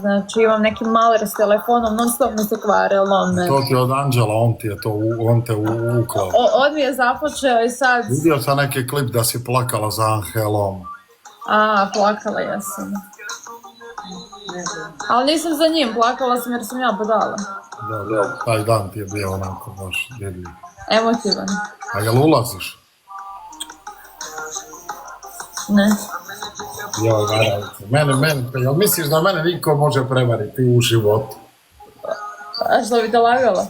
znači imam neki maler s telefonom, non stop mi se kvare, lome. To ti je od Anđela, on te uklao. On mi je započeo i sad... Vidio sam neki klip da si plakala za Angelom. Plakala jesam. Ali nisam za njim, plakala sam jer sam ja budala. Da, taj dan ti je bio onako baš dirljiv. Emotivan. A jel ulaziš? Ne. Jel misliš da mene niko može prevariti u životu? A što bi te lagala?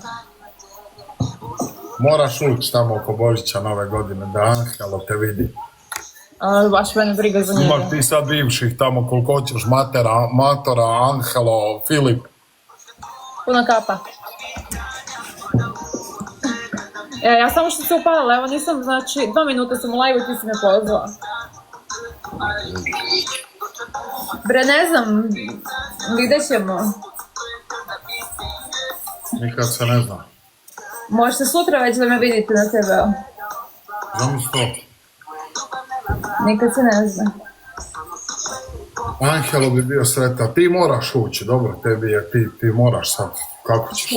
Moraš ući tamo oko Božića Nove godine da Angelo te vidi. Baš mene briga za njega. Imaš ti sad bivših tamo koliko hoćeš, Matora, Angelo, Filip. Puno kapa. Ja samo što se upalila, evo nisam, znači 2 minuta sam u live-u i ti si me pozvala. Bre, ne znam, vidjet ćemo. Nikad se ne zna. Možete sutra već da me vidite na TV-u. Zamisli to. Nikad se ne zna. Angelo bi bio sretan. Ti moraš ući, dobro, tebi je, ti moraš sad. Kako ćeš?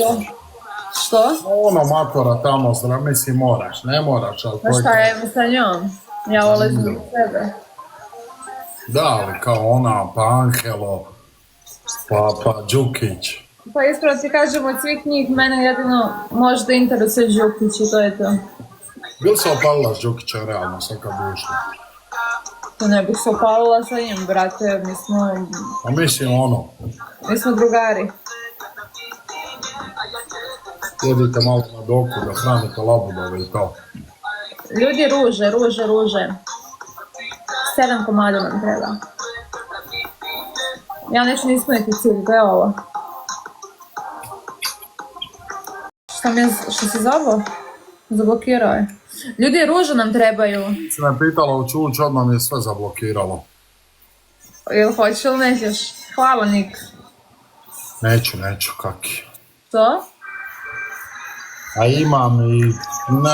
Što? Ono Matora tamo, mislim moraš, ne moraš, ali... Pa šta ja imam sa njom? Ja ulazim u sebe. Da, ali kao ona, pa Angelo, pa Đukić. Pa ispravo ti kažem, od svih njih mene jedino možda interesuje Đukić i to je to. Bil se opalila s Đukićem realno, sad kad bi ušla? To ne bih se opalila sa njim, brate, mi smo... A mislim ono... Mi smo drugari. Jedite malo na doku da hranite labudove i to. Ljudi, ruže. 7 komada nam treba. Ja neću ni ispuniti cilj, to je ovo. Što si zabao? Zablokirao je. Ljudi, ruže nam trebaju. Si me pitala u Čuć, odmah mi je sve zablokiralo. Jel hoćeš ili nećeš? Hvala, Nik. Neću, kaki. To? A imam i,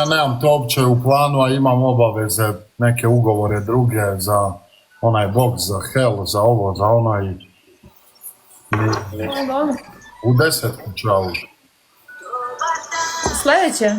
nemam to uopće u planu, a imam obaveze, neke ugovore druge za onaj box, za hell, za ovo, za onaj... U 10 ću ja ući. Sljedeće.